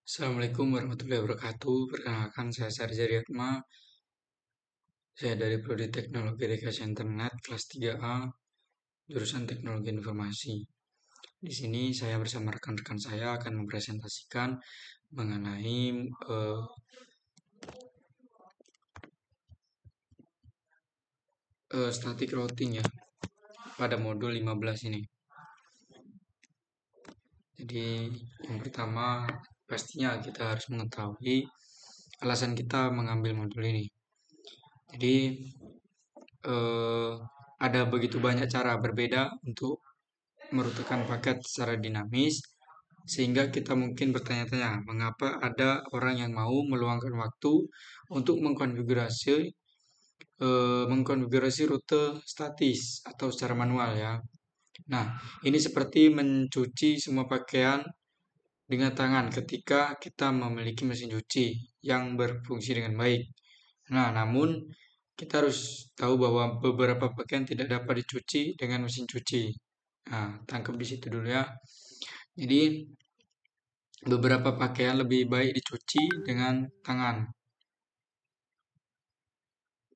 Assalamualaikum warahmatullahi wabarakatuh. Perkenalkan, saya Sarja Riatma. Saya dari Prodi Teknologi Rekayasa Internet kelas 3A, jurusan Teknologi Informasi. Di sini saya bersama rekan-rekan saya akan mempresentasikan mengenai static routing ya pada modul 15 ini. Jadi yang pertama pastinya kita harus mengetahui alasan kita mengambil modul ini. Jadi ada begitu banyak cara berbeda untuk merutekan paket secara dinamis, sehingga kita mungkin bertanya-tanya mengapa ada orang yang mau meluangkan waktu untuk mengkonfigurasi rute statis atau secara manual ya. Nah, ini seperti mencuci semua pakaian dengan tangan ketika kita memiliki mesin cuci yang berfungsi dengan baik. Nah, namun kita harus tahu bahwa beberapa pakaian tidak dapat dicuci dengan mesin cuci. Nah, tangkap di situ dulu ya. Jadi, beberapa pakaian lebih baik dicuci dengan tangan.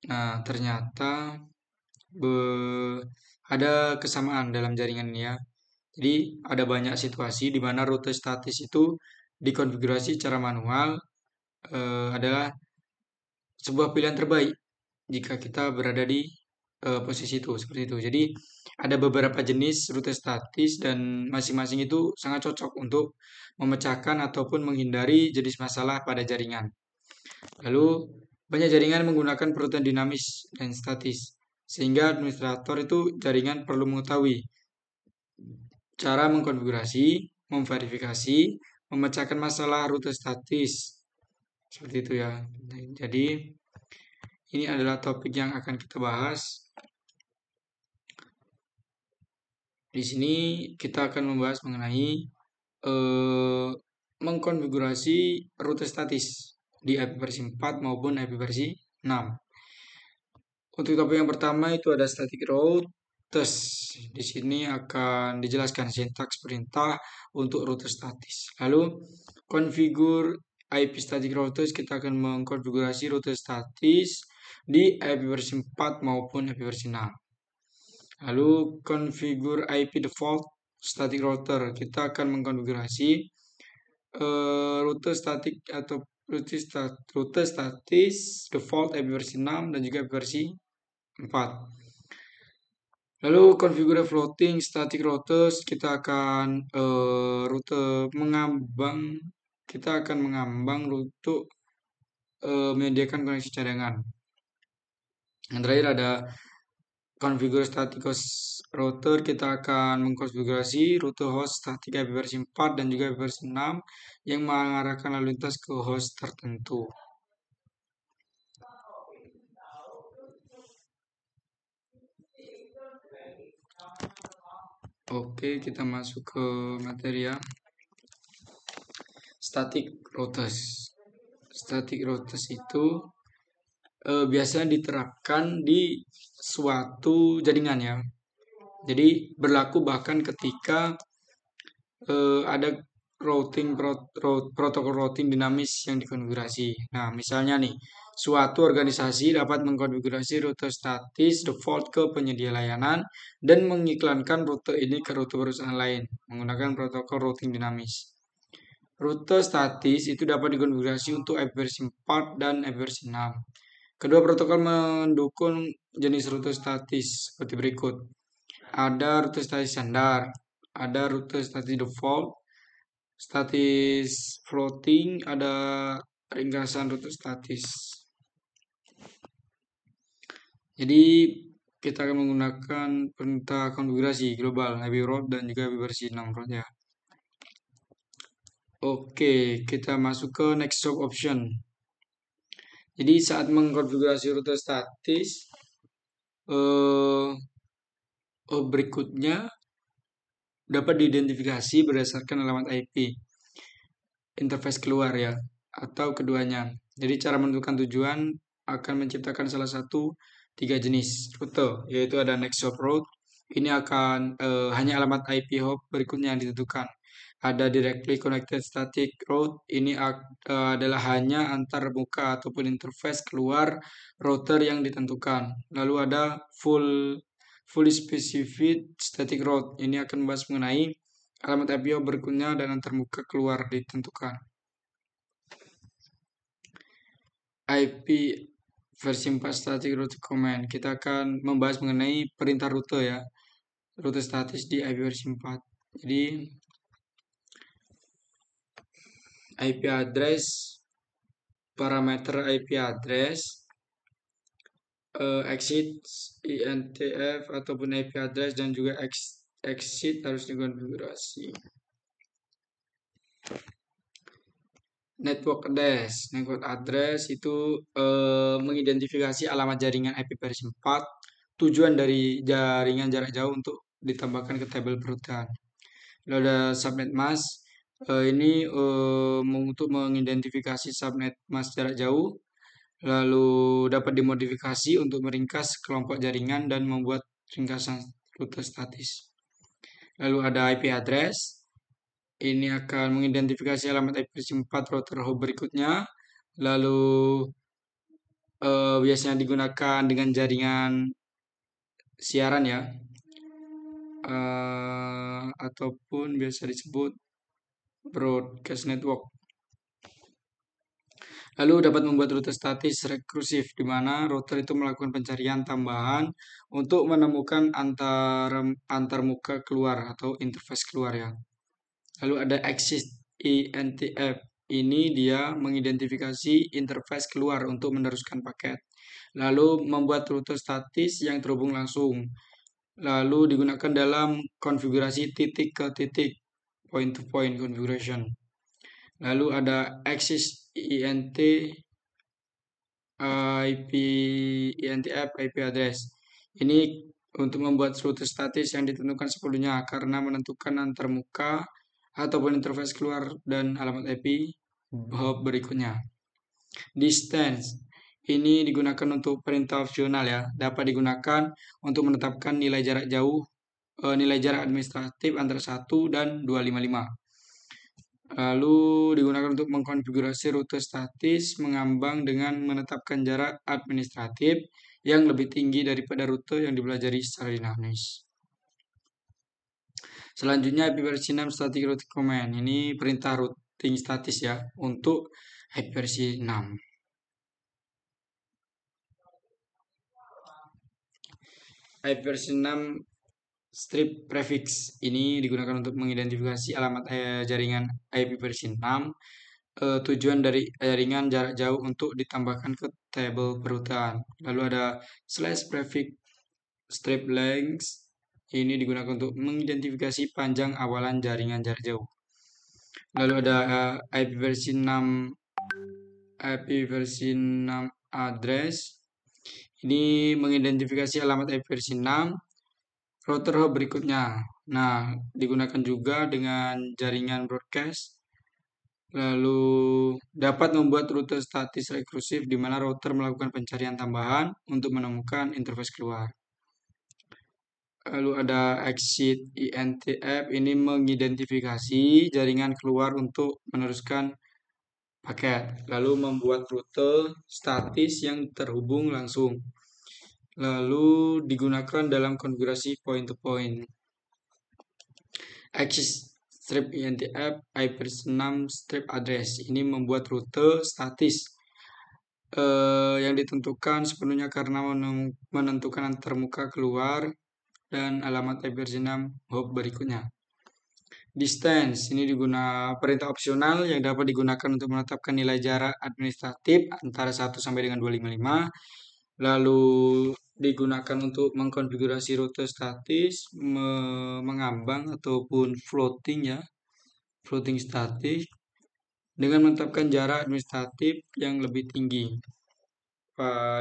Nah, ternyata ada kesamaan dalam jaringan ini ya. Jadi, ada banyak situasi di mana rute statis itu dikonfigurasi secara manual adalah sebuah pilihan terbaik jika kita berada di posisi itu seperti itu. Jadi ada beberapa jenis rute statis dan masing-masing itu sangat cocok untuk memecahkan ataupun menghindari jenis masalah pada jaringan. Lalu banyak jaringan menggunakan perutan dinamis dan statis, sehingga administrator itu jaringan perlu mengetahui cara mengkonfigurasi, memverifikasi, memecahkan masalah rute statis. Seperti itu ya. Jadi ini adalah topik yang akan kita bahas. Di sini kita akan membahas mengenai mengkonfigurasi rute statis di IP versi 4 maupun IP versi 6. Untuk topik yang pertama itu ada static routes. Di sini akan dijelaskan sintaks perintah untuk rute statis. Lalu konfigur IP static routes, kita akan mengkonfigurasi rute statis di IP versi 4 maupun IP versi 6. Lalu konfigur IP default static router, kita akan mengkonfigurasi rute statik atau rute statis default IP versi 6 dan juga IP versi 4. Lalu konfigur floating static routers, kita akan mengambang rute menyediakan koneksi cadangan. Yang terakhir ada konfigur static host router, kita akan mengkonfigurasi rute host static IP versi 4 dan juga IP versi 6 yang mengarahkan lalu lintas ke host tertentu. Oke, kita masuk ke materi ya. Static routers. Static routers itu biasanya diterapkan di suatu jaringan ya. Jadi berlaku bahkan ketika ada protokol routing dinamis yang dikonfigurasi. Nah, misalnya nih, suatu organisasi dapat mengkonfigurasi rute statis default ke penyedia layanan dan mengiklankan rute ini ke rute perusahaan lain menggunakan protokol routing dinamis. Rute statis itu dapat dikonfigurasi untuk IP versi 4 dan IP versi 6. Kedua protokol mendukung jenis rute statis seperti berikut. Ada rute statis standar, ada rute statis default, statis floating, ada ringkasan rute statis. Jadi kita akan menggunakan perintah konfigurasi global IP route dan juga IP versi 6 route ya. Oke, kita masuk ke next job option. Jadi saat mengkonfigurasi rute statis berikutnya dapat diidentifikasi berdasarkan alamat IP interface keluar ya, atau keduanya. Jadi cara menentukan tujuan akan menciptakan salah satu 3 jenis rute, yaitu ada next hop route. Ini akan hanya alamat IP hop berikutnya yang ditentukan. Ada directly connected static route, ini adalah hanya antar muka ataupun interface keluar router yang ditentukan. Lalu ada fully specified static route, ini akan membahas mengenai alamat IP berikutnya dan antar muka keluar ditentukan. IP versi 4 static route command, kita akan membahas mengenai perintah rute ya, rute statis di IP versi 4. Jadi IP address, parameter IP address, exit, INTF ataupun IP address dan juga exit harus dikonfigurasi. Network address itu mengidentifikasi alamat jaringan IP versi 4, tujuan dari jaringan jarak jauh untuk ditambahkan ke tabel perutan. Lalu ada subnet mask, ini untuk mengidentifikasi subnet mask jarak jauh, lalu dapat dimodifikasi untuk meringkas kelompok jaringan dan membuat ringkasan rute statis. Lalu ada IP address, ini akan mengidentifikasi alamat IP versi 4 router hop berikutnya. Lalu biasanya digunakan dengan jaringan siaran ya, ataupun biasa disebut broadcast network. Lalu dapat membuat rute statis rekursif, di mana router itu melakukan pencarian tambahan untuk menemukan antar muka keluar atau interface keluar ya. Lalu ada exit INTF, ini dia mengidentifikasi interface keluar untuk meneruskan paket. Lalu membuat rute statis yang terhubung langsung. Lalu digunakan dalam konfigurasi titik ke titik, point to point configuration. Lalu ada access INT, IP INTF, IP address. Ini untuk membuat rute statis yang ditentukan sebelumnya karena menentukan antar muka ataupun interface keluar dan alamat IP hop berikutnya. Distance, ini digunakan untuk perintah opsional ya, dapat digunakan untuk menetapkan nilai jarak jauh, nilai jarak administratif antara 1 dan 255. Lalu digunakan untuk mengkonfigurasi rute statis mengambang dengan menetapkan jarak administratif yang lebih tinggi daripada rute yang dipelajari secara dinamis. Selanjutnya IP versi 6 static route command. Ini perintah routing statis ya untuk IP versi 6. IP versi 6 strip prefix, ini digunakan untuk mengidentifikasi alamat jaringan IP versi 6. Tujuan dari jaringan jarak jauh untuk ditambahkan ke tabel perutan. Lalu ada slash prefix strip length, ini digunakan untuk mengidentifikasi panjang awalan jaringan jarak jauh. Lalu ada IP versi 6 address, ini mengidentifikasi alamat IP versi 6 router hop berikutnya. Nah, digunakan juga dengan jaringan broadcast. Lalu dapat membuat rute statis rekursif di mana router melakukan pencarian tambahan untuk menemukan interface keluar. Lalu ada exit INTF, ini mengidentifikasi jaringan keluar untuk meneruskan paket. Lalu membuat rute statis yang terhubung langsung. Lalu digunakan dalam konfigurasi point to point. Exit strip INTF IP versi 6 strip address, ini membuat rute statis yang ditentukan sepenuhnya karena menentukan antar muka keluar dan alamat IP versi 6 hop berikutnya. Distance, ini perintah opsional yang dapat digunakan untuk menetapkan nilai jarak administratif antara 1 sampai dengan 255. Lalu digunakan untuk mengkonfigurasi rute statis, mengambang ataupun floating ya, floating statis dengan menetapkan jarak administratif yang lebih tinggi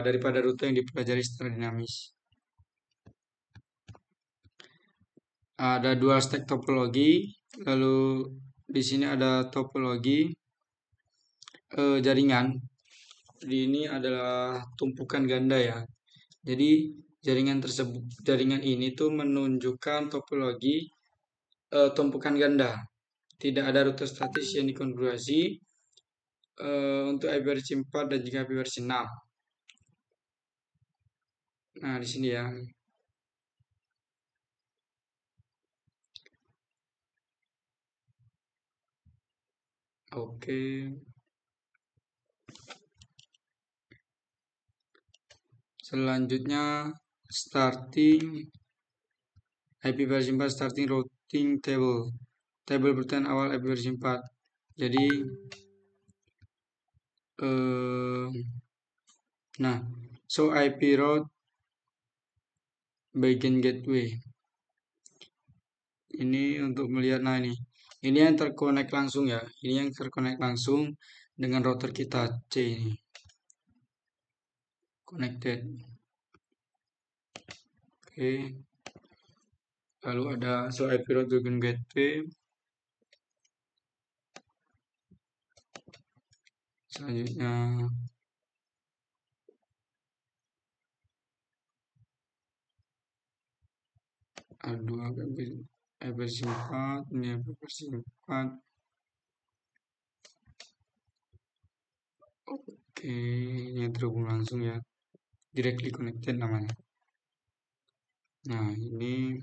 daripada rute yang dipelajari secara dinamis. Ada dual stack topologi, lalu di sini ada topologi jaringan. Jadi ini adalah tumpukan ganda ya. Jadi jaringan ini tuh menunjukkan topologi tumpukan ganda. tidak ada rute statis yang dikonfigurasi untuk IP versi 4 dan juga IP versi 6. Nah, di sini ya. Oke. Selanjutnya starting IP versi 4 starting routing table. Table bertahan awal IP versi 4. Jadi nah, so IP route bagian gateway. Ini untuk melihat, nah ini yang terkonek langsung ya. Ini yang terkonek langsung dengan router kita C ini. Connected. Oke. Lalu ada so IP route bagian gateway. Selanjutnya ada dua versi 4, ini versi 4. Oke, ini terhubung langsung ya. Directly connected namanya. Nah, ini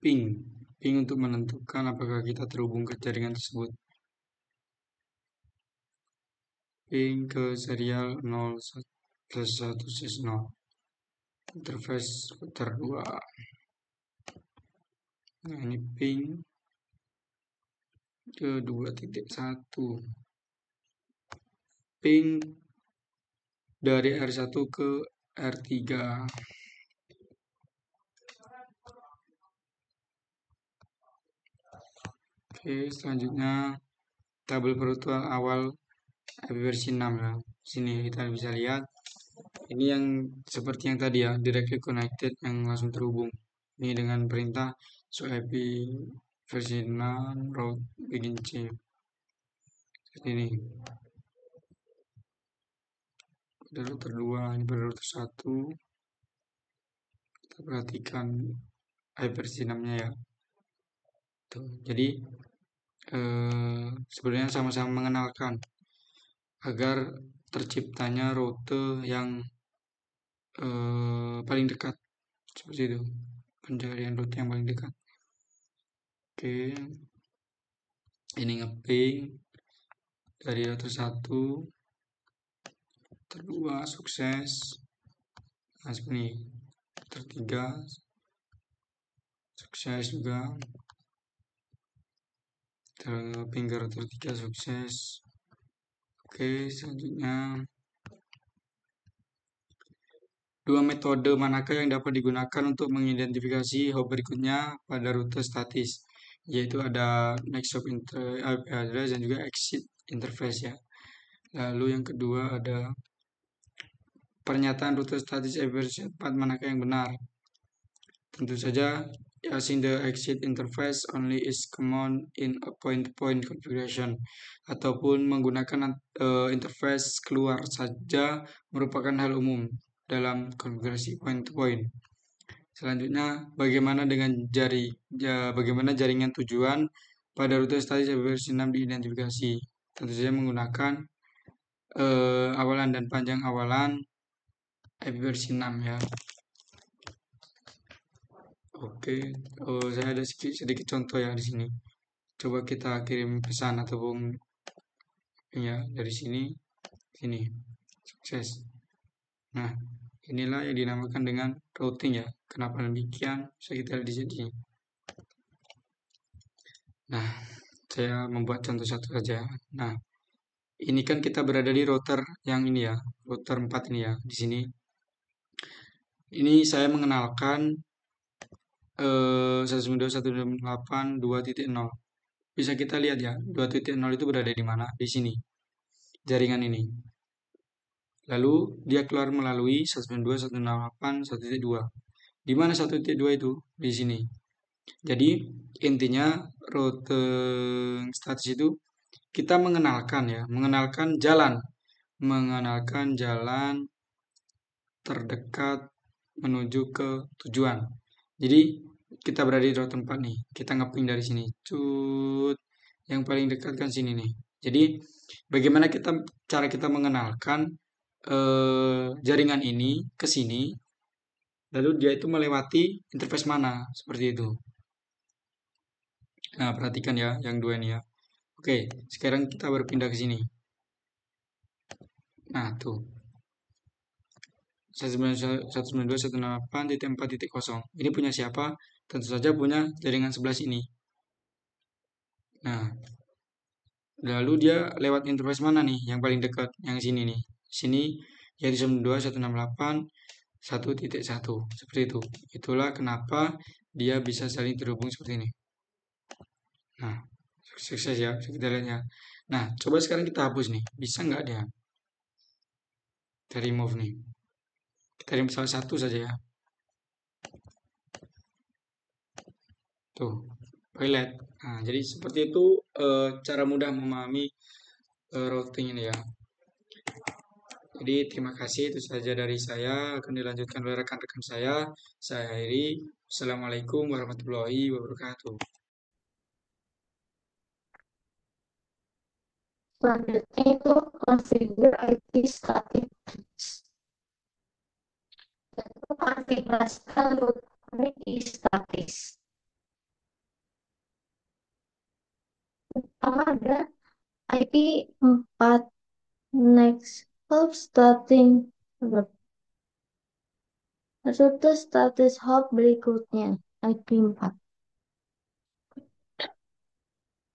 ping untuk menentukan apakah kita terhubung ke jaringan tersebut. Ping ke serial 0+1/0. Interface router 2. Nah, ini ping ke 2.1. Ping dari R1 ke R3. Oke, selanjutnya tabel virtual awal IP versi 6 ya. Sini kita bisa lihat. Ini yang seperti yang tadi ya, directly connected yang langsung terhubung. Ini dengan perintah so IP versi 6 route begin C. Seperti ini. Pada router 2, ini pada router 1. Kita perhatikan IP versi 6-nya ya. Tuh, jadi sebenarnya sama-sama mengenalkan agar terciptanya rute yang paling dekat, seperti itu, pencarian rute yang paling dekat. Oke, ini ngeping dari router 1, router 2 sukses. Nah, seperti ini, router 3 sukses juga. Ngeping ke router 3 sukses. Oke, selanjutnya dua metode manakah yang dapat digunakan untuk mengidentifikasi hop berikutnya pada rute statis, yaitu ada next hop IP address dan juga exit interface ya. Lalu yang kedua ada pernyataan rute statis IP versi 4 manakah yang benar. Tentu saja using the exit interface only is common in a point-to-point configuration, ataupun menggunakan interface keluar saja merupakan hal umum dalam konfigurasi point-to-point. Selanjutnya, bagaimana dengan bagaimana jaringan tujuan pada rute statis IP versi 6 diidentifikasi? Tentu saja menggunakan awalan dan panjang awalan IP versi 6 ya. Oke, saya ada sedikit contoh ya di sini. Coba kita kirim pesan ataupun ya dari sini, sukses. Nah, inilah yang dinamakan dengan routing ya. Kenapa demikian? Bisa kita lihat di sini. Nah, saya membuat contoh satu saja. Nah, ini kan kita berada di router yang ini ya, router 4 ini ya, di sini. Ini saya mengenalkan 192.168.2.0. Bisa kita lihat ya, 2.0 itu berada di mana? Di sini, jaringan ini. Lalu dia keluar melalui 192.168.1.2. Di mana 1.2 itu? Di sini. Jadi intinya rute status itu kita mengenalkan jalan terdekat menuju ke tujuan. Jadi kita berada di router 4 nih. Kita ngeping dari sini. Cut. Yang paling dekat kan sini nih. Jadi bagaimana cara kita mengenalkan jaringan ini ke sini, lalu dia itu melewati interface mana, seperti itu. Nah, perhatikan ya yang dua ini ya. Oke, sekarang kita berpindah ke sini. Nah, tuh. 192.168.4.0. Ini punya siapa? Tentu saja punya jaringan sebelah sini. Nah, lalu dia lewat interface mana nih? Yang paling dekat, yang sini nih. Sini yaitu 192.168.1.1. Seperti itu. Itulah kenapa dia bisa saling terhubung seperti ini. Nah, sukses ya, kita lihat ya. Nah, coba sekarang kita hapus nih. Bisa nggak dia? Kita remove nih. Kita remove salah satu saja ya. Tuh, toilet. Nah, jadi seperti itu cara mudah memahami routing ini ya. Jadi terima kasih, itu saja dari saya. Akan dilanjutkan oleh rekan-rekan saya. Saya akhiri. Assalamualaikum warahmatullahi wabarakatuh. Selanjutnya itu configure IP static itu konfigurasikan root IP statis. Pertama ada IP 4 next hop starting root. Rute status hop berikutnya IP 4.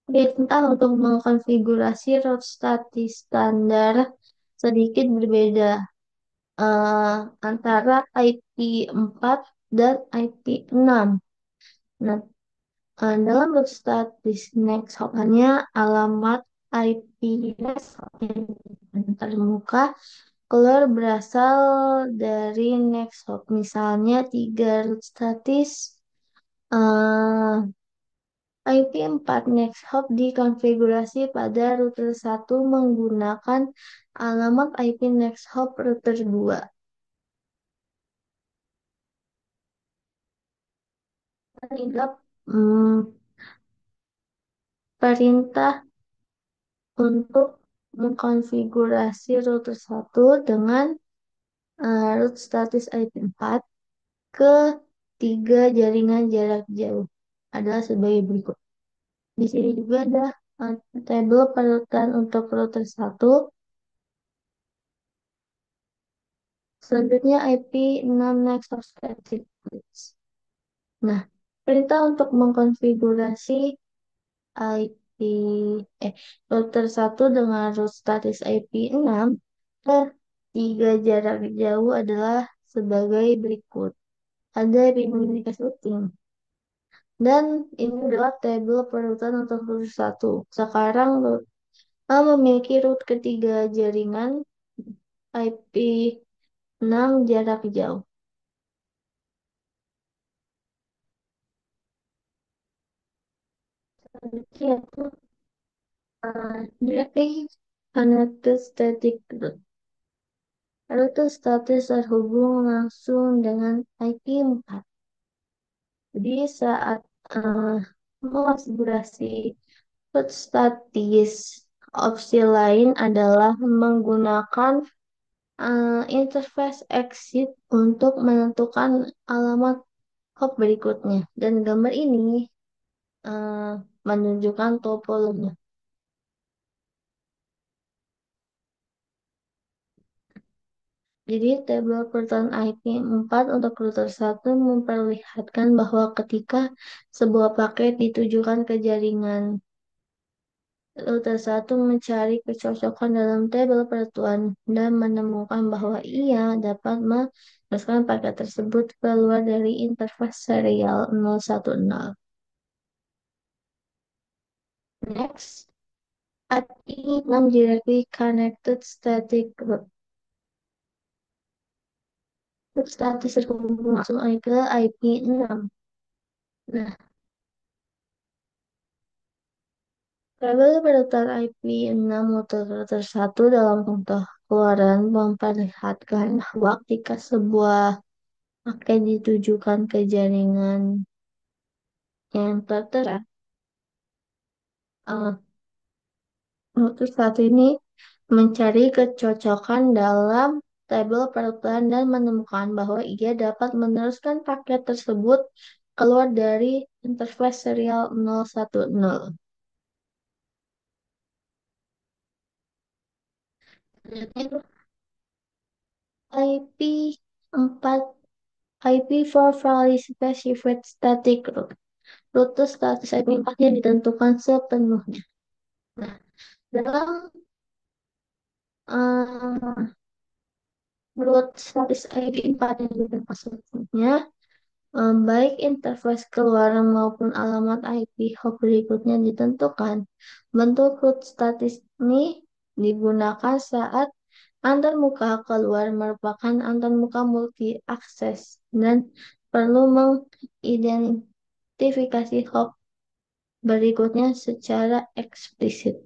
Perintah untuk mengkonfigurasi root statis standar sedikit berbeda antara IP 4 dan IP 6. Nah, dalam root statis next hop hanya alamat IP next hop yang termuka keluar berasal dari next hop. Misalnya 3 root statis IP 4 next hop dikonfigurasi pada router 1 menggunakan alamat IP next hop router 2. Perintah, perintah untuk mengkonfigurasi router 1 dengan root status IP 4 ke 3 jaringan jarak jauh adalah sebagai berikut. Di sini juga ada tabel parutan untuk router 1. Selanjutnya IP 6 next of static bits. Nah, perintah untuk mengkonfigurasi IP router 1 dengan root status IP 6 ke 3 jarak jauh adalah sebagai berikut. Ada komunikasi routing. Dan ini adalah tabel perutan untuk router 1. Sekarang memiliki root ketiga jaringan IP 6 jarak jauh. Selanjutnya yaitu directly connected static root. Rute status terhubung langsung dengan IP 4. Jadi saat mengonfigurasi root statis, opsi lain adalah menggunakan interface exit untuk menentukan alamat hop berikutnya. Dan gambar ini eh, menunjukkan topologi. Jadi tabel perutan IP 4 untuk router 1 memperlihatkan bahwa ketika sebuah paket ditujukan ke jaringan, router 1 mencari kecocokan dalam tabel perutan dan menemukan bahwa ia dapat meneruskan paket tersebut keluar dari interface serial 010. Next, IP 6 directly connected static root. Root status terhubung langsung ke IP 6. Nah, tabel perutan IP 6 untuk router 1 dalam contoh keluaran memperlihatkan bahwa ketika sebuah paket ditujukan ke jaringan yang tertera. Uh, Untuk saat ini mencari kecocokan dalam tabel perututan dan menemukan bahwa ia dapat meneruskan paket tersebut keluar dari interface serial 010. Selanjutnya IP 4 IP for Fairly Specified Static Root. Rute status IP 4 yang ditentukan sepenuhnya. Nah, dalam root status IP 4 yang ditentukan sepenuhnya, baik interface keluar maupun alamat IP hop berikutnya ditentukan. Bentuk root status ini digunakan saat antarmuka keluar merupakan antarmuka multi akses dan perlu mengidentifikasi hop berikutnya secara eksplisit.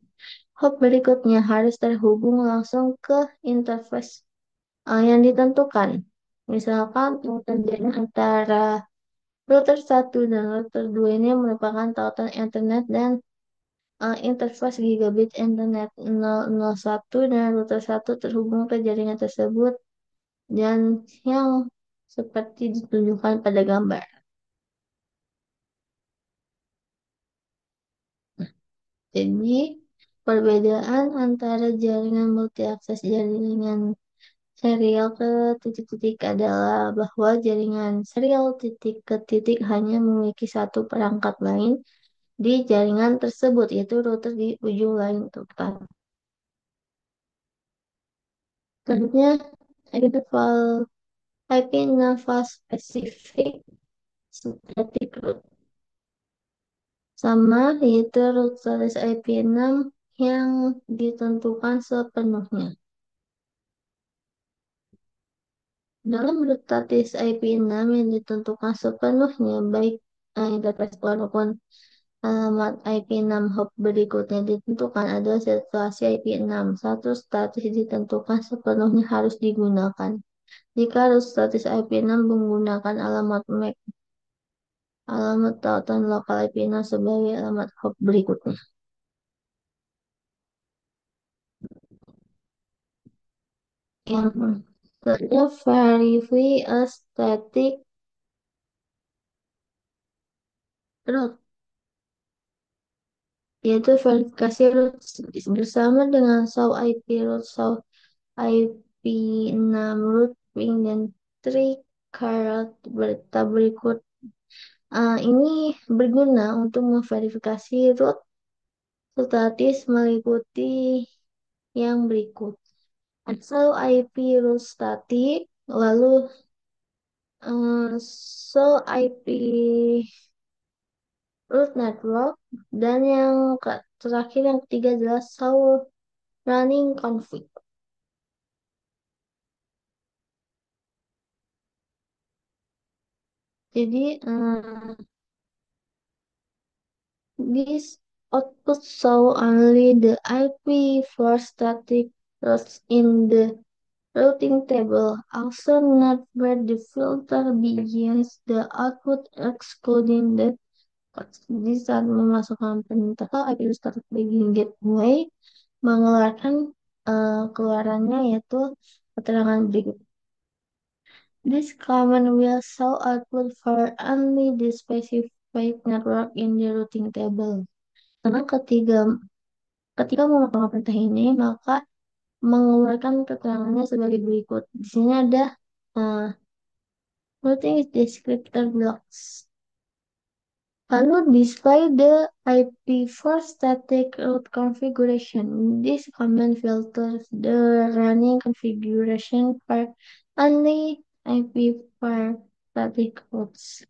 Hop berikutnya harus terhubung langsung ke interface yang ditentukan. Misalkan terjadi antara router satu dan router 2 ini merupakan tautan internet dan interface gigabit internet 001 dan router satu terhubung ke jaringan tersebut dan yang seperti ditunjukkan pada gambar. Jadi, perbedaan antara jaringan multi-akses jaringan serial ke titik-titik adalah bahwa jaringan serial titik ke titik hanya memiliki satu perangkat lain di jaringan tersebut, yaitu router di ujung lain tempat. Selanjutnya, interval IP nafas spesifik static root. Sama, yaitu root status IP6 yang ditentukan sepenuhnya. Dalam root status IP6 yang ditentukan sepenuhnya, baik interface maupun alamat IP6 hop berikutnya ditentukan adalah situasi IP6. Satu status ditentukan sepenuhnya harus digunakan. Jika root status IP6 menggunakan alamat MAC, alamat tautan lokal IP6 sebagai alamat hop berikutnya. Yang kedua, verify a static root, yaitu verifikasi root bersama dengan show IP root, show IP6 root ping dan tree caret berikut. Ini berguna untuk memverifikasi root status meliputi yang berikut. Asal IP root static, lalu show IP root network, dan yang terakhir yang ketiga adalah show running config. Jadi this output show only the IP for static routes in the routing table, also not where the filter begins the output excluding the ports. Jadi saat memasukkan perintah IP static begin gateway mengeluarkan keluarannya yaitu keterangan berikut. This command will show output for only the specified network in the routing table. Karena ketika melakukan perintah ini, maka mengeluarkan keterangannya sebagai berikut. Di sini ada uh, routing descriptor blocks. Lalu display the IP for static route configuration. This command filters the running configuration for only IP for static routes.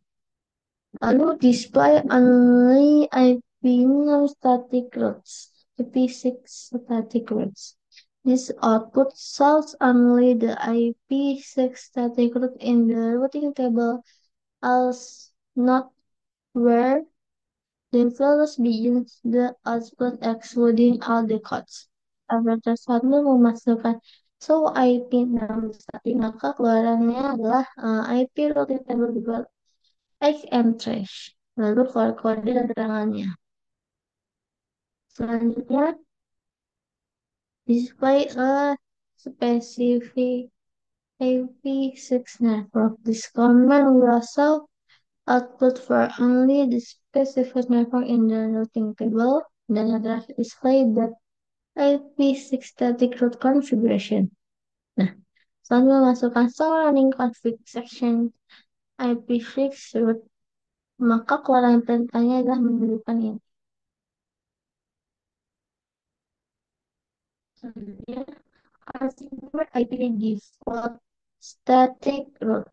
Lalu display only IP6 static routes. IP6 static routes. This output shows only the IP6 static route in the routing table as not where the filters begins the output excluding all the codes. Operator 1 memasukkan so IP6 static, maka keluarannya adalah IP routing table equal X and trash. lalu kode-kode dan keterangannya. Selanjutnya, display a specific IP6 network. This command will also output for only the specific network in the routing table. Dan yang terakhir, display the IP6 static root configuration. Nah, setelah memasukkan surrounding config section IP6 root, maka keluaran perintahnya adalah menunjukkan ini. Selanjutnya, configure IP default static root.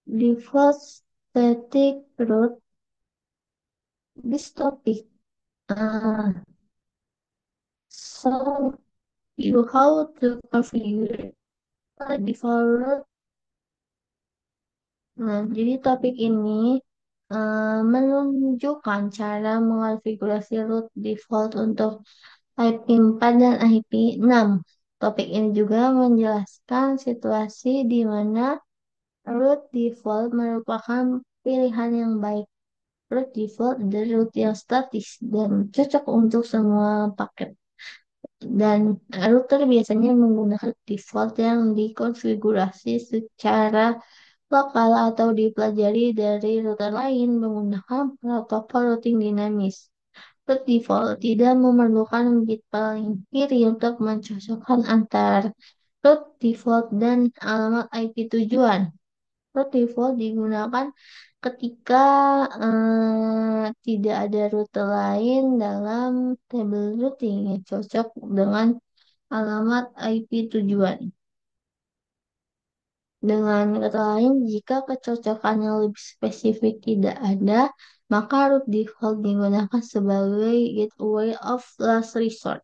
Default static root this topic. So you how to configure default root. Nah, jadi topik ini menunjukkan cara mengonfigurasi root default untuk IP4 dan IP6. Topik ini juga menjelaskan situasi di mana root default merupakan pilihan yang baik. Root default adalah root yang statis dan cocok untuk semua paket. Dan router biasanya menggunakan default yang dikonfigurasi secara lokal atau dipelajari dari router lain menggunakan protokol routing dinamis. Root default tidak memerlukan bit paling kiri untuk mencocokkan antara root default dan alamat IP tujuan. Root default digunakan ketika tidak ada rute lain dalam tabel routing yang cocok dengan alamat IP tujuan. Dengan kata lain, jika kecocokan yang lebih spesifik tidak ada, maka root default digunakan sebagai gateway of last resort.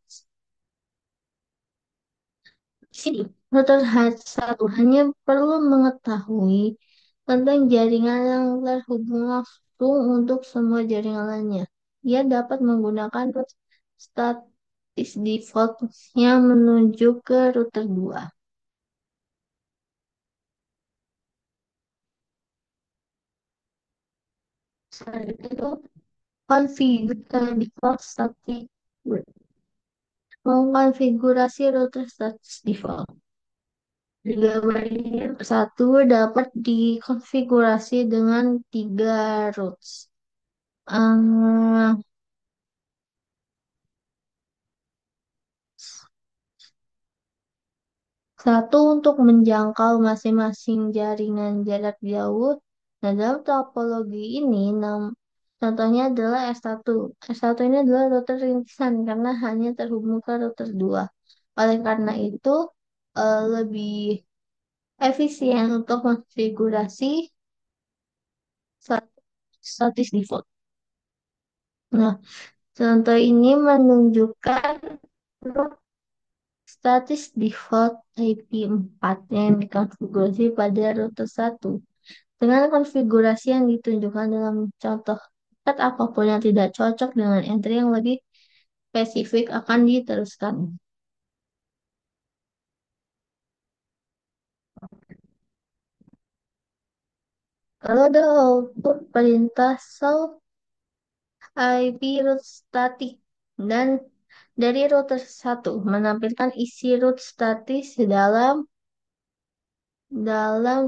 Di sini, router satu hanya perlu mengetahui tentang jaringan yang terhubung langsung untuk semua jaringan lainnya. Ia dapat menggunakan root status default yang menuju ke router 2. Selain itu, configure default static root. Mengkonfigurasi router status default. Di gambar ini, satu dapat dikonfigurasi dengan 3 routes. Eh, Satu untuk menjangkau masing-masing jaringan jarak jauh. Nah, dalam topologi ini, contohnya adalah S1. S1 ini adalah router rintisan karena hanya terhubung ke router 2. Oleh karena itu, lebih efisien untuk konfigurasi status default. Nah, contoh ini menunjukkan root status default IP4 yang dikonfigurasi pada router 1. Dengan konfigurasi yang ditunjukkan dalam contoh, paket apapun yang tidak cocok dengan entry yang lebih spesifik akan diteruskan. Kalau ada output perintah solve IP root static dan dari router 1 menampilkan isi root statis dalam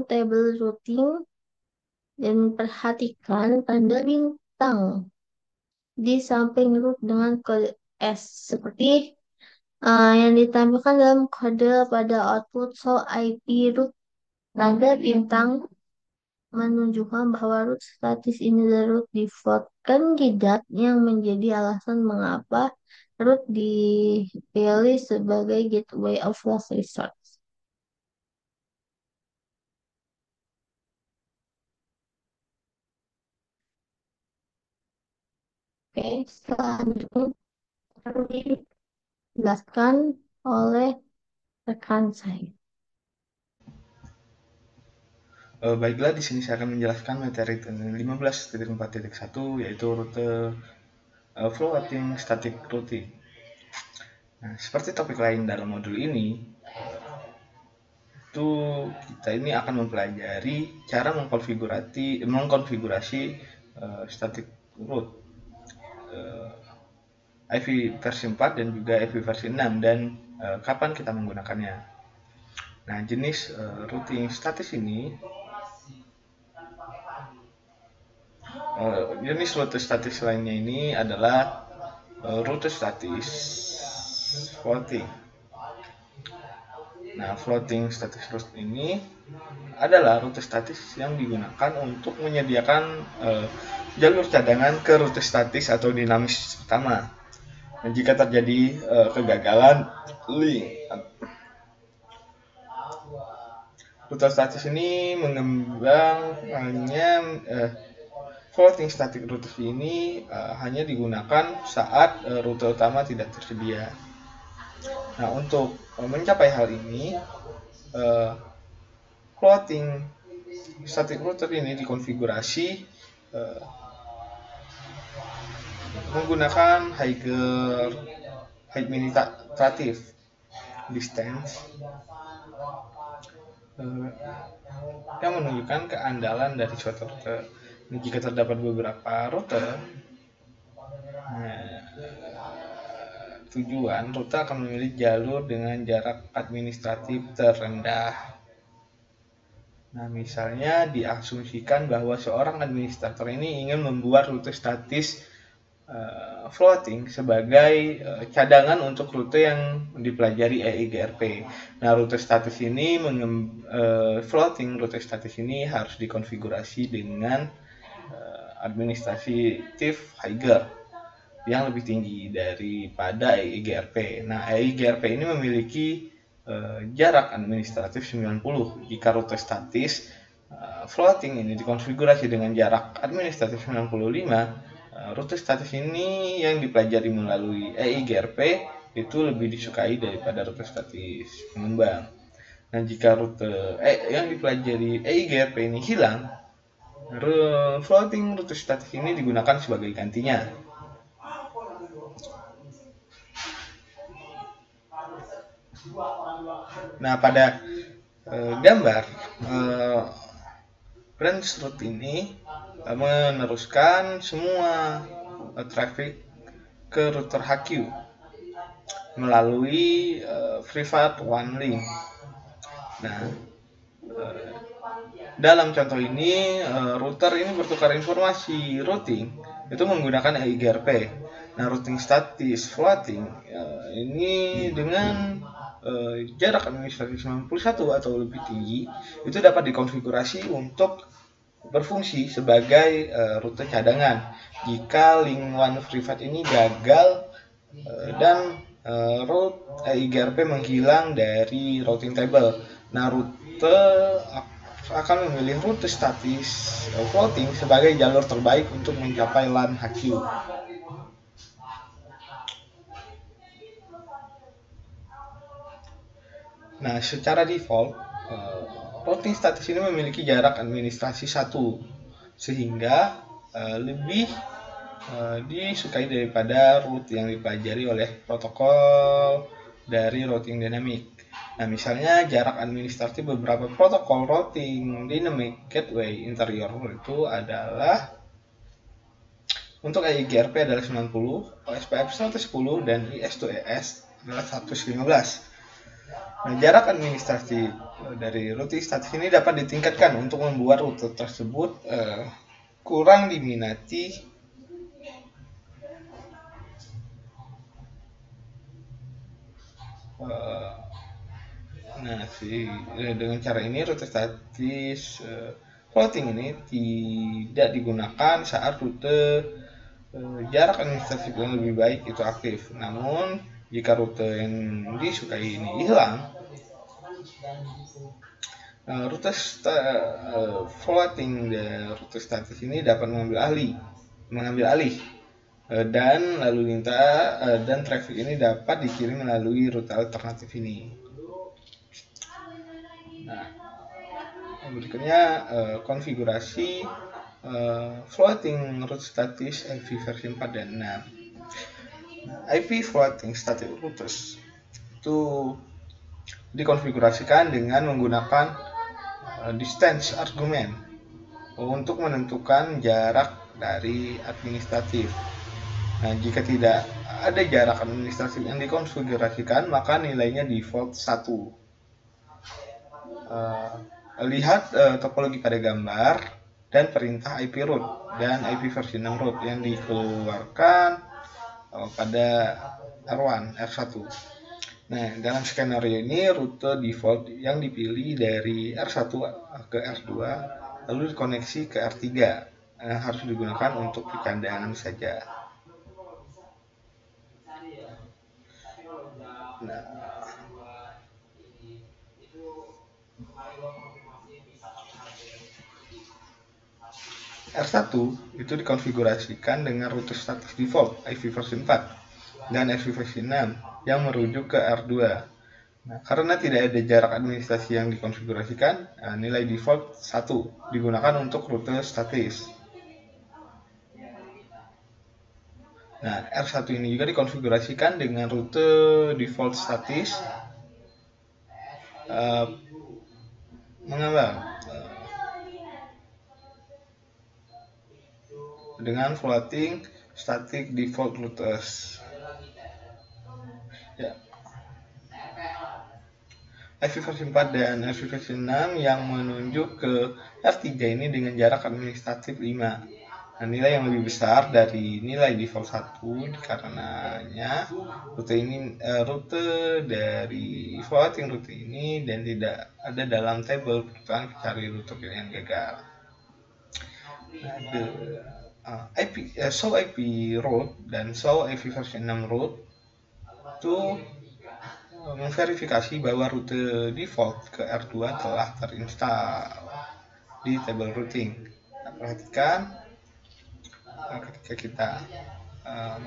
tabel routing dan perhatikan tanda bintang di samping root dengan kode S seperti yang ditampilkan dalam kode pada output show IP root. Tanda bintang menunjukkan bahwa root status ini adalah root default kandidat yang menjadi alasan mengapa root dipilih sebagai gateway of last resort. Oke, selanjutnya akan dijelaskan oleh rekan saya. Baiklah, di sini saya akan menjelaskan materi 15.4.1 yaitu rute floating static routing. Nah, seperti topik lain dalam modul ini, itu kita ini akan mempelajari cara mengkonfigurasi static root Ivy versi 4 dan juga Ivy versi 6 dan kapan kita menggunakannya. Nah, jenis routing statis ini jenis rute statis lainnya ini adalah rute statis floating. Nah, floating statis route ini adalah rute statis yang digunakan untuk menyediakan jalur cadangan ke rute statis atau dinamis utama. Dan jika terjadi kegagalan link, rute statis ini floating static route ini hanya digunakan saat rute utama tidak tersedia. Nah, untuk mencapai hal ini, floating static router ini dikonfigurasi menggunakan high administrative distance yang menunjukkan keandalan dari suatu rute. Jika terdapat beberapa rute tujuan, rute akan memilih jalur dengan jarak administratif terendah. Nah, misalnya diasumsikan bahwa seorang administrator ini ingin membuat rute statis floating sebagai cadangan untuk rute yang dipelajari EIGRP. Nah, rute statis ini floating rute statis ini harus dikonfigurasi dengan administratif higher yang lebih tinggi daripada EIGRP. Nah, EIGRP ini memiliki jarak administratif 90. Jika rute statis floating ini dikonfigurasi dengan jarak administratif 95, rute statis ini yang dipelajari melalui EIGRP itu lebih disukai daripada rute statis pengembang. Nah, jika rute yang dipelajari EIGRP ini hilang, floating rute statis ini digunakan sebagai gantinya. Nah, pada gambar branch route ini meneruskan semua traffic ke router HQ melalui private one link. Nah, dalam contoh ini router ini bertukar informasi routing itu menggunakan EIGRP. Nah, routing statis floating ini dengan jarak administratif 91 atau lebih tinggi itu dapat dikonfigurasi untuk berfungsi sebagai rute cadangan jika link one private ini gagal dan route EIGRP menghilang dari routing table. Nah, rute akan memilih rute statis floating sebagai jalur terbaik untuk mencapai LAN HQ. Nah, secara default routing statis ini memiliki jarak administrasi 1 sehingga lebih disukai daripada route yang dipelajari oleh protokol dari routing dynamic. Nah, misalnya jarak administratif beberapa protokol routing dynamic gateway interior itu adalah untuk EIGRP adalah 90, OSPF 110 dan IS2ES adalah 115. Nah, jarak administrasi dari routing statis ini dapat ditingkatkan untuk membuat rute tersebut kurang diminati dengan cara ini rute statis floating ini tidak digunakan saat rute jarak administratif yang lebih baik itu aktif. Namun jika rute yang disukai ini hilang, rute floating dan rute statis ini dapat mengambil alih dan lalu lintas dan traffic ini dapat dikirim melalui rute alternatif ini. Nah, berikutnya konfigurasi floating route statis Ivy versi 4 dan 6. Ivy floating static routers itu dikonfigurasikan dengan menggunakan distance argument untuk menentukan jarak dari administratif. Nah, jika tidak ada jarak administratif yang dikonfigurasikan, maka nilainya default 1. Lihat topologi pada gambar dan perintah IP root dan IP versi 6 root yang dikeluarkan pada R1. Nah, dalam skenario ini rute default yang dipilih dari R1 ke R2 lalu dikoneksi ke R3 harus digunakan untuk percandangan saja. Nah, R1 itu dikonfigurasikan dengan rute statis default IP versi 4 dan IP versi 6 yang merujuk ke R2. Nah, karena tidak ada jarak administrasi yang dikonfigurasikan, nilai default 1 digunakan untuk rute statis. Nah, R1 ini juga dikonfigurasikan dengan rute default statis mengambang dengan floating static default routes. Ya. IP versi 4 dan IP versi 6 yang menunjuk ke R3 ini dengan jarak administratif 5. Nah, nilai yang lebih besar dari nilai default 1 karenanya rute dari floating route ini dan tidak ada dalam tabel perubahan cari rute pilihan gagal. Nah, show IP route dan show IP versi 6 route itu memverifikasi bahwa rute default ke R2 telah terinstall di table routing. Nah, perhatikan ketika kita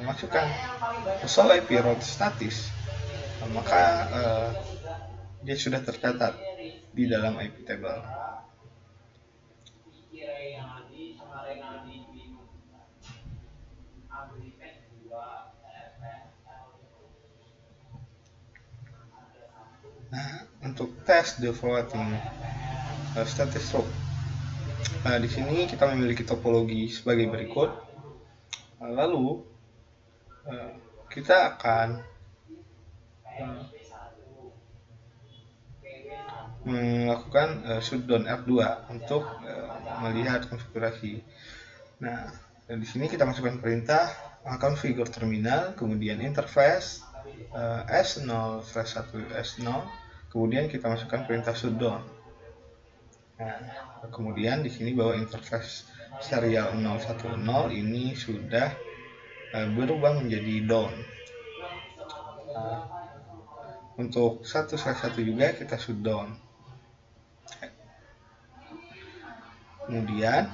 memasukkan show IP route statis, maka dia sudah tercatat di dalam IP table. Nah, untuk tes the floating status route, di sini kita memiliki topologi sebagai berikut. Lalu kita akan melakukan shutdown R2 untuk melihat konfigurasi. Nah, di sini kita masukkan perintah configure terminal, kemudian interface S0/1 S0, kemudian kita masukkan perintah shutdown. Nah, kemudian di sini bahwa interface serial 010 ini sudah berubah menjadi down. Untuk 1/1 juga kita shutdown. Kemudian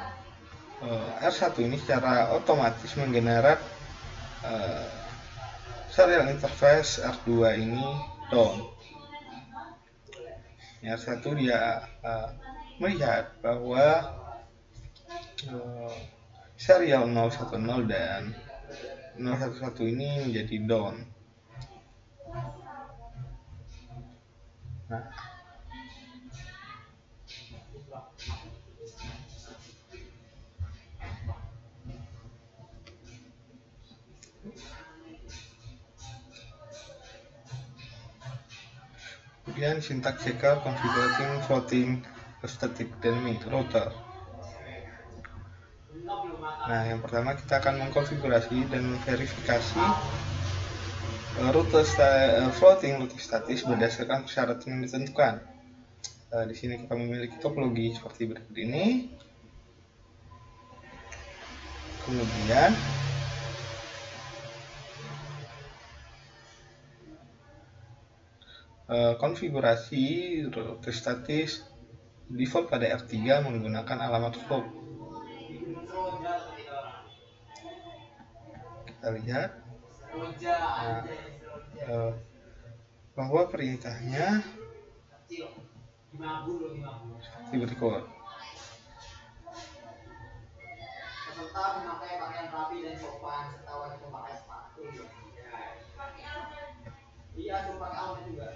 R1 ini secara otomatis menggenerate serial interface R2 ini down. R1 dia melihat bahwa serial 010 dan 011 ini menjadi down. Nah, kemudian syntax checker configuring floating static dynamic router. Nah, yang pertama kita akan mengkonfigurasi dan memverifikasi floating rute statis berdasarkan persyaratan yang ditentukan. Di sini kita memiliki topologi seperti berikut ini. Kemudian konfigurasi rute statis default pada R3 menggunakan alamat hop. Kita lihat bahwa perintahnya seperti berikut. Peserta memakai pakaian rapi dan sopan serta wajib memakai sepatu. Iya, sopan awalnya juga.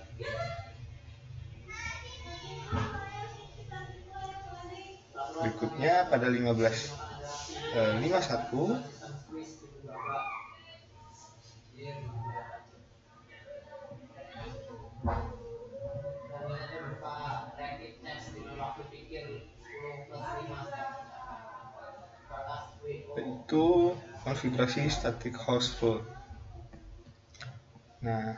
Berikutnya pada 15.51 itu konfigurasi static host root. Nah,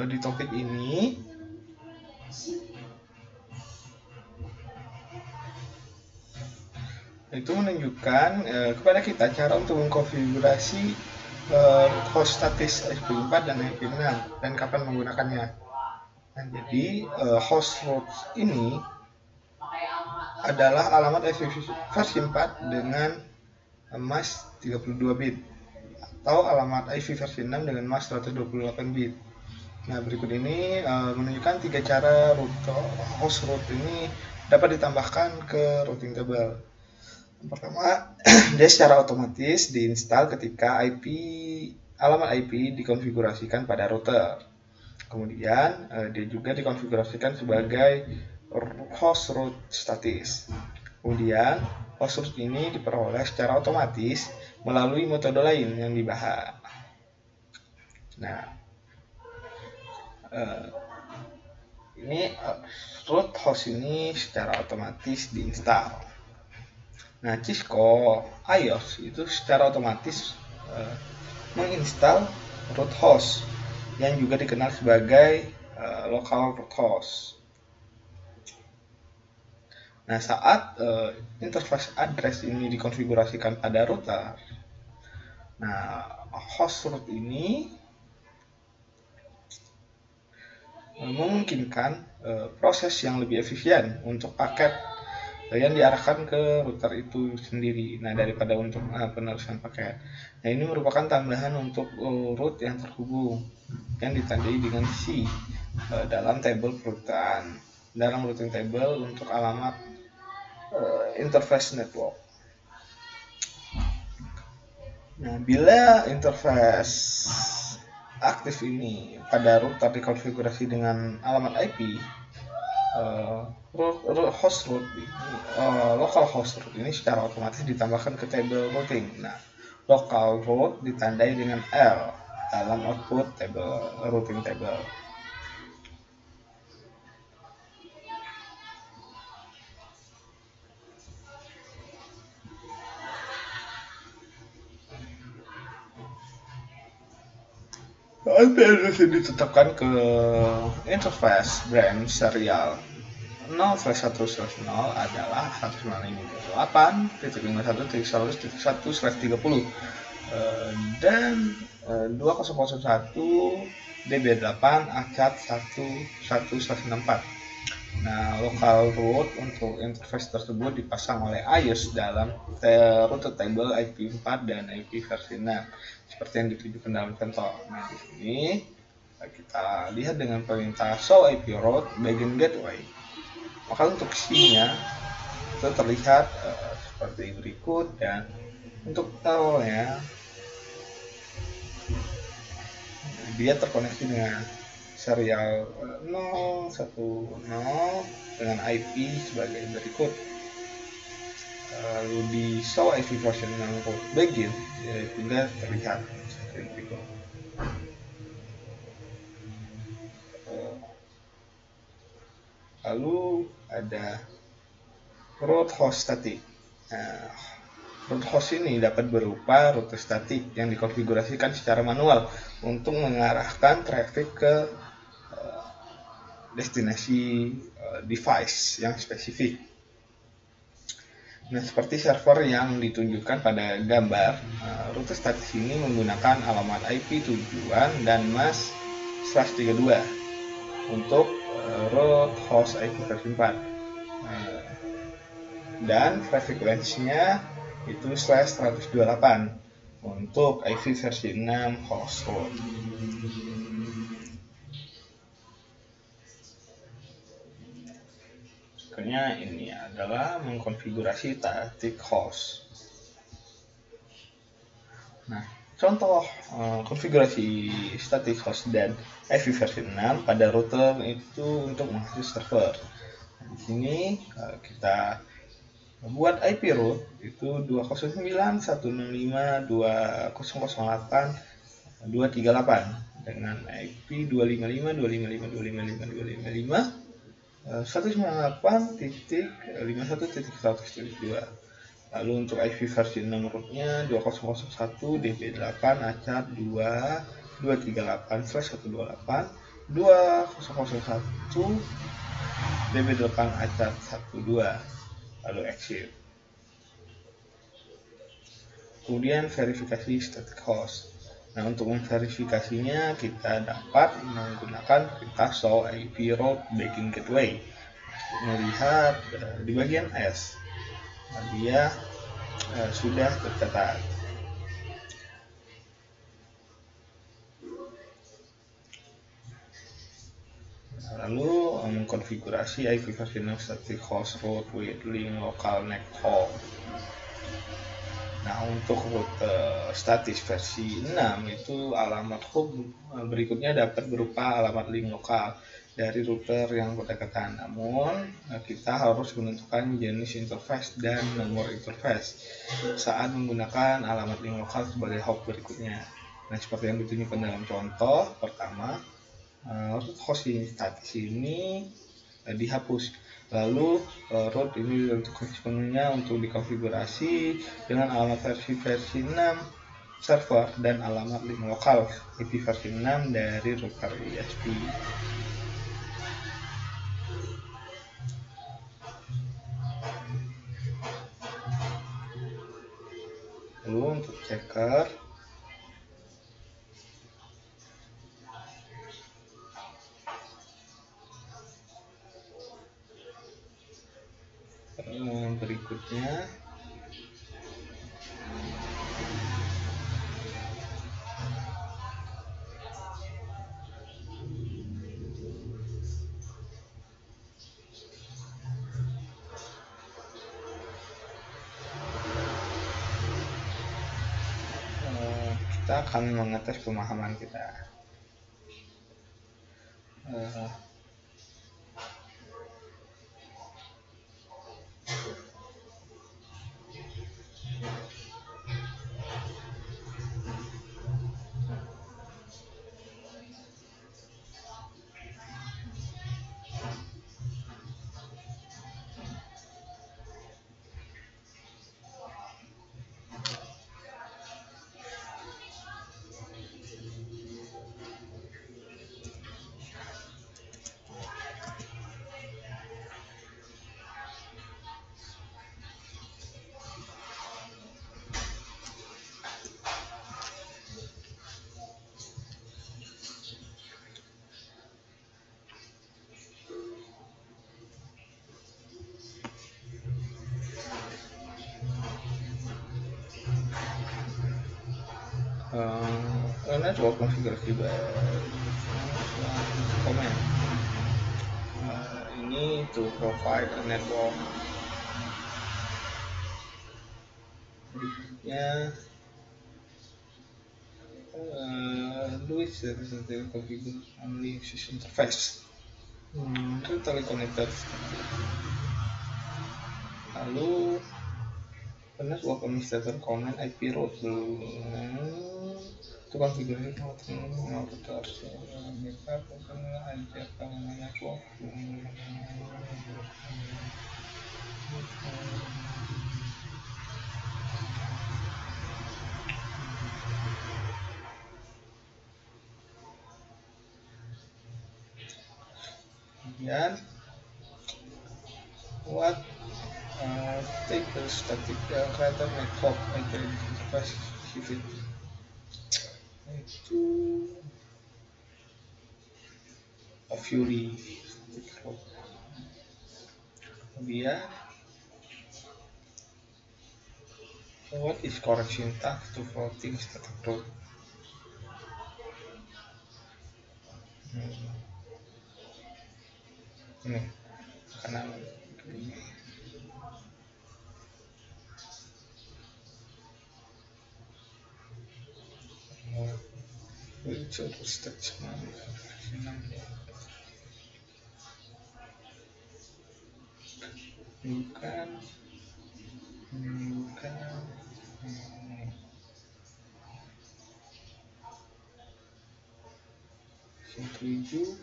di topik ini itu menunjukkan kepada kita cara untuk mengkonfigurasi host statis IP4 dan IP6 dan kapan menggunakannya. Nah, jadi host root ini adalah alamat IP versi 4 dengan mask 32 bit atau alamat IP versi 6 dengan mask 128 bit. Nah, berikut ini menunjukkan 3 cara host root ini dapat ditambahkan ke routing table. Yang pertama, dia secara otomatis diinstal ketika alamat IP dikonfigurasikan pada router. Kemudian dia juga dikonfigurasikan sebagai host root statis. Kemudian host root ini diperoleh secara otomatis melalui metode lain yang dibahas. Nah, ini root host ini secara otomatis diinstal. Nah, Cisco iOS itu secara otomatis menginstal root host yang juga dikenal sebagai local root host. Nah, saat interface address ini dikonfigurasikan pada router, nah host root ini memungkinkan proses yang lebih efisien untuk paket yang diarahkan ke router itu sendiri. Nah, daripada untuk penerusan paket. Nah, ini merupakan tambahan untuk root yang terhubung yang ditandai dengan C dalam tabel perutan. Dalam routing table untuk alamat interface network. Nah, bila interface aktif ini pada router dikonfigurasi dengan alamat IP, host root ini, local host root ini secara otomatis ditambahkan ke table routing. Nah, local root ditandai dengan L dalam output table routing table. IP address yang ditetapkan ke interface brand serial 0/1/0 adalah 192.8.51.100.1/30 dan 2001 DB8 acap 11/64. Nah, local root untuk interface tersebut dipasang oleh iOS dalam router table IP4 dan IP versi 6 seperti yang ditunjukkan dalam contoh. Nah, di sini kita lihat dengan perintah show IP route bagian gateway. Maka untuk C-nya itu terlihat seperti berikut, dan untuk L-nya dia terkoneksi dengan serial 010 dengan IP sebagai berikut. Lalu di show IP version 6 route begin juga terlihat seperti berikut. Lalu ada root host static. Nah, root host ini dapat berupa rute statik yang dikonfigurasikan secara manual untuk mengarahkan traffic ke destinasi device yang spesifik. Nah, seperti server yang ditunjukkan pada gambar, rute statis ini menggunakan alamat IP tujuan dan mask /32 untuk root host IP versi 4. Dan frekuensinya itu /128 untuk IP versi 6 host root. Berikutnya ini adalah mengkonfigurasi static host. Nah, contoh konfigurasi static host dan IP versi 6 pada router itu untuk mengakses server. Nah, di sini kita buat IP root itu 209.165.2008.238 dengan IP 255.255.255.198.51.1.2. Lalu untuk IP versi 6 rootnya 2001 DB8 acak 238/128 2001 DB8 acak 12 lalu exit. Kemudian verifikasi static host. Nah, untuk memverifikasinya kita dapat menggunakan perintah show IP route backing gateway. Melihat di bagian S, dia sudah tercatat. Lalu mengkonfigurasi IP versi 6 static host route with link local network. Nah, untuk route statis versi 6 itu alamat hub berikutnya dapat berupa alamat link lokal dari router yang berdekatan. Namun, kita harus menentukan jenis interface dan nomor interface saat menggunakan alamat link lokal sebagai hub berikutnya. Nah, seperti yang ditunjukkan dalam contoh pertama, root host statis ini dihapus. Lalu root ini ditentukan sepenuhnya untuk dikonfigurasi dengan alamat versi 6 server dan alamat link lokal IP versi 6 dari router ISP. Lalu untuk checker, berikutnya kita akan mengetes pemahaman kita. Network konfigurasi comment. Ini to provide a network. Berikutnya Louis configure only access interface totally connected. Lalu network administrator comment IP route itu konfigurasi router backup ajak network. Kemudian what take the static creator network interface itu Fury. Kemudian what is correction task to floating static route. Ini kanan which auto statement bukan yang 7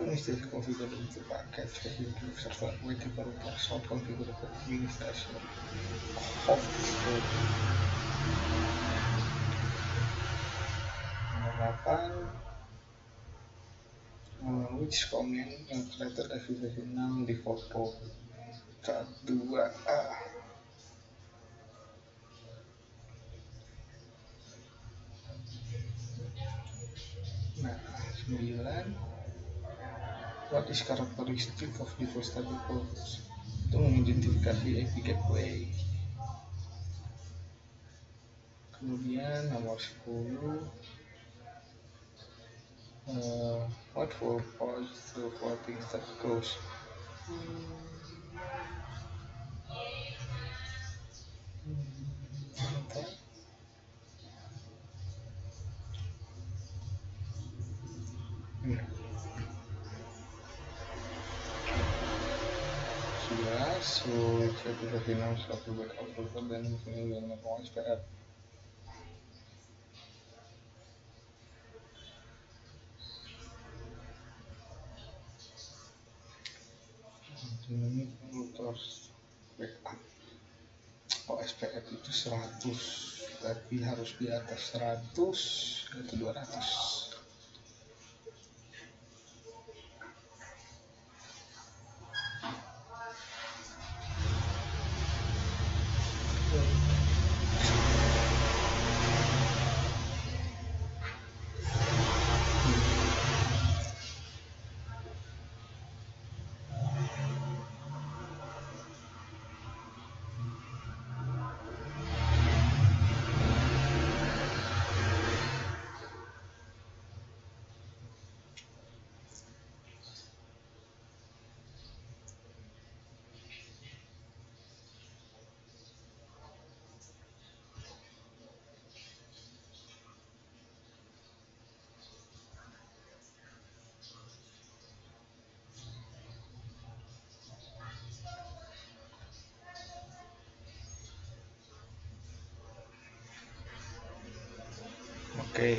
Mistake configure into package configure server whatever password configure administration of nomor 8 which command created activity 6 di foto 2A. Nah, 9 what is characteristic of default static ports, itu mengidentifikasi IP gateway. Kemudian nomor 10 what for pause to floating stack close. So check the finance of the backup server dan ini yang mau SPR. Ini routers backup. Oh, SPF itu 100, tapi harus di atas 100 atau 200. Oke.